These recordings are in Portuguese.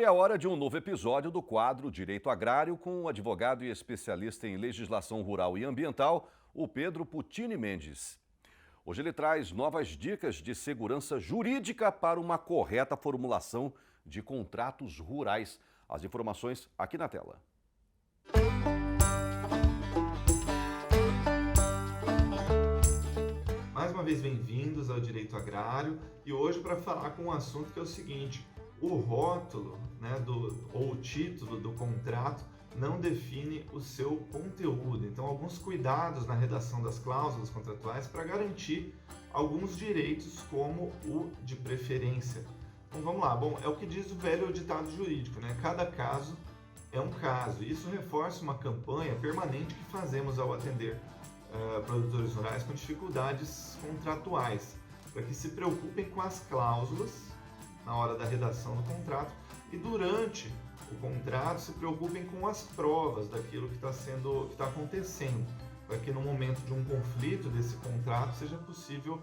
é hora de um novo episódio do quadro Direito Agrário com o advogado e especialista em legislação rural e ambiental, o Pedro Puccini Mendes. Hoje ele traz novas dicas de segurança jurídica para uma correta formulação de contratos rurais. As informações aqui na tela. Mais uma vez, bem-vindos ao Direito Agrário e hoje para falar com um assunto que é o seguinte: o rótulo, ou o título do contrato não define o seu conteúdo. Então, alguns cuidados na redação das cláusulas contratuais para garantir alguns direitos, como o de preferência. Então, vamos lá. Bom, é o que diz o velho ditado jurídico, né? Cada caso é um caso. Isso reforça uma campanha permanente que fazemos ao atender produtores rurais com dificuldades contratuais, para que se preocupem com as cláusulas na hora da redação do contrato e durante o contrato se preocupem com as provas daquilo que está acontecendo, para que no momento de um conflito desse contrato seja possível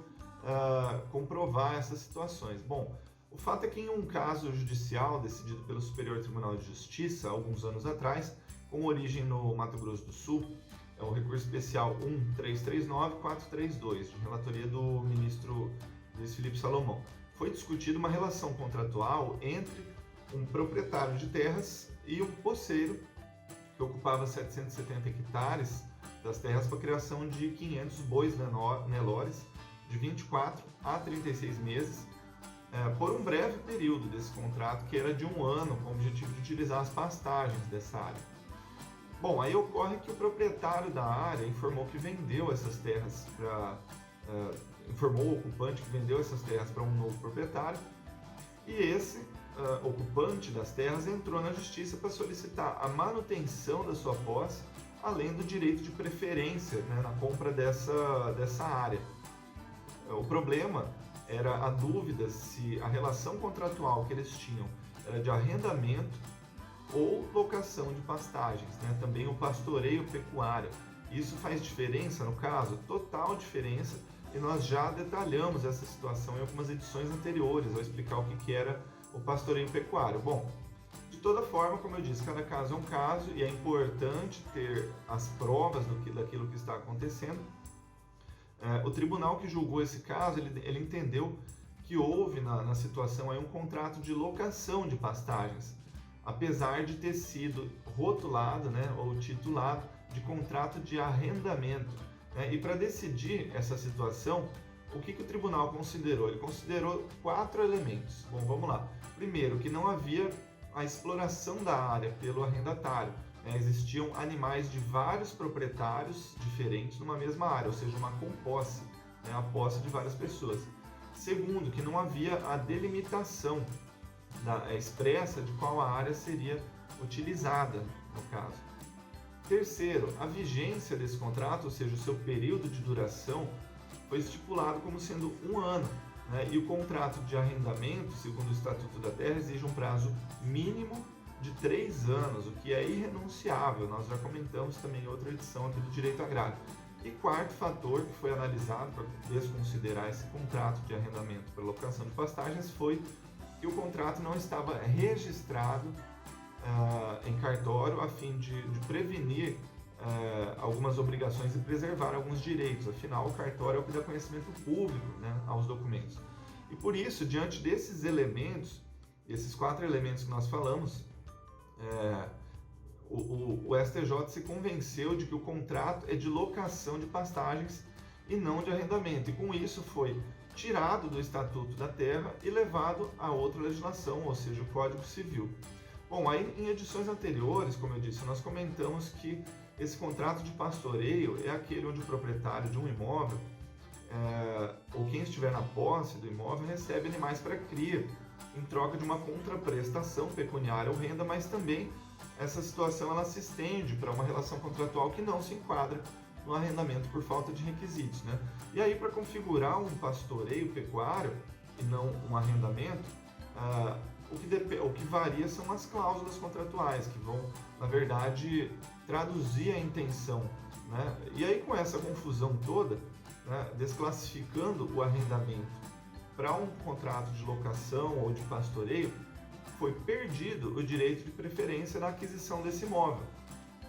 comprovar essas situações. Bom, o fato é que em um caso judicial decidido pelo Superior Tribunal de Justiça, alguns anos atrás, com origem no Mato Grosso do Sul, é o recurso especial 1339432, de relatoria do ministro Luiz Felipe Salomão. Foi discutida uma relação contratual entre um proprietário de terras e um poceiro que ocupava 770 hectares das terras para a criação de 500 bois Nelores de 24 a 36 meses, por um breve período desse contrato, que era de um ano, com o objetivo de utilizar as pastagens dessa área. Bom, aí ocorre que o proprietário da área informou que vendeu essas terras informou o ocupante que vendeu essas terras para um novo proprietário, e esse ocupante das terras entrou na justiça para solicitar a manutenção da sua posse, além do direito de preferência, na compra dessa área. O problema era a dúvida se a relação contratual que eles tinham era de arrendamento ou locação de pastagens, também o pastoreio pecuário. Isso faz diferença no caso? Total diferença, e nós já detalhamos essa situação em algumas edições anteriores, ao explicar o que era o pastoreio pecuário. Bom, de toda forma, como eu disse, cada caso é um caso e é importante ter as provas daquilo que está acontecendo. O tribunal que julgou esse caso, ele entendeu que houve na situação aí um contrato de locação de pastagens, apesar de ter sido rotulado, ou titulado de contrato de arrendamento. E para decidir essa situação, o que o tribunal considerou? Ele considerou 4 elementos. Bom, vamos lá. Primeiro, que não havia a exploração da área pelo arrendatário. Existiam animais de vários proprietários diferentes numa mesma área, ou seja, uma composse, a posse de várias pessoas. Segundo, que não havia a delimitação expressa de qual a área seria utilizada, no caso. Terceiro, a vigência desse contrato, ou seja, o seu período de duração, foi estipulado como sendo 1 ano, e o contrato de arrendamento, segundo o Estatuto da Terra, exige um prazo mínimo de 3 anos, o que é irrenunciável. Nós já comentamos também em outra edição aqui do Direito Agrário. E quarto fator que foi analisado para desconsiderar esse contrato de arrendamento para locação de pastagens foi que o contrato não estava registrado em cartório, a fim de prevenir algumas obrigações e preservar alguns direitos. Afinal, o cartório é o que dá conhecimento público, aos documentos. E por isso, diante desses elementos, esses 4 elementos que nós falamos, o STJ se convenceu de que o contrato é de locação de pastagens e não de arrendamento. E com isso foi tirado do Estatuto da Terra e levado a outra legislação, ou seja, o Código Civil. Bom, aí em edições anteriores, como eu disse, nós comentamos que esse contrato de pastoreio é aquele onde o proprietário de um imóvel, ou quem estiver na posse do imóvel, recebe animais para cria, em troca de uma contraprestação pecuniária ou renda, mas também essa situação ela se estende para uma relação contratual que não se enquadra no arrendamento por falta de requisitos. E aí, para configurar um pastoreio pecuário e não um arrendamento, o que varia são as cláusulas contratuais, que vão, na verdade, traduzir a intenção. E aí, com essa confusão toda, desclassificando o arrendamento para um contrato de locação ou de pastoreio, foi perdido o direito de preferência na aquisição desse imóvel,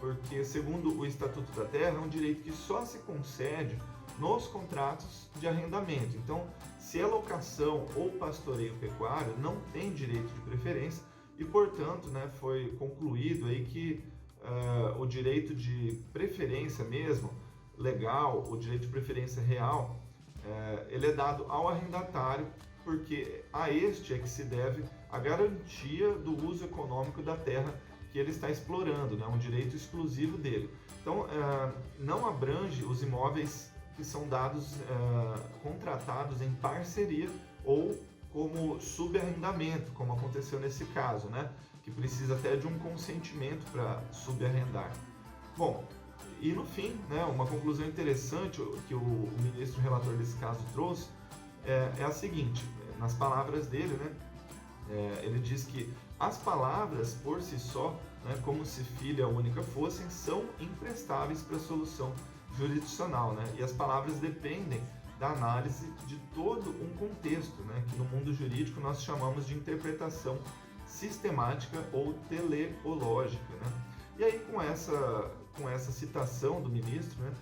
porque, segundo o Estatuto da Terra, é um direito que só se concede nos contratos de arrendamento. Então, se é locação ou pastoreio pecuário, não tem direito de preferência e, portanto, né, foi concluído aí que o direito de preferência mesmo, legal, o direito de preferência real, ele é dado ao arrendatário, porque a este é que se deve a garantia do uso econômico da terra que ele está explorando, né? Um direito exclusivo dele. Então, não abrange os imóveis que são dados, contratados em parceria ou como subarrendamento, como aconteceu nesse caso, né? Que precisa até de um consentimento para subarrendar. Bom, e no fim, né, uma conclusão interessante que o ministro relator desse caso trouxe é a seguinte, nas palavras dele, né, ele diz que as palavras por si só, né, como se filha única fossem, são imprestáveis para a solução jurisdicional, né, e as palavras dependem da análise de todo um contexto, né, que no mundo jurídico nós chamamos de interpretação sistemática ou teleológica, né. E aí com essa citação do ministro, né,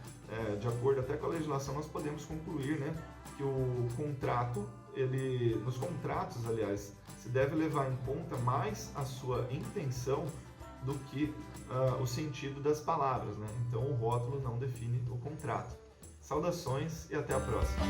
de acordo até com a legislação, nós podemos concluir, né, que o contrato, nos contratos, aliás, se deve levar em conta mais a sua intenção do que o sentido das palavras, né? Então o rótulo não define o contrato. Saudações e até a próxima!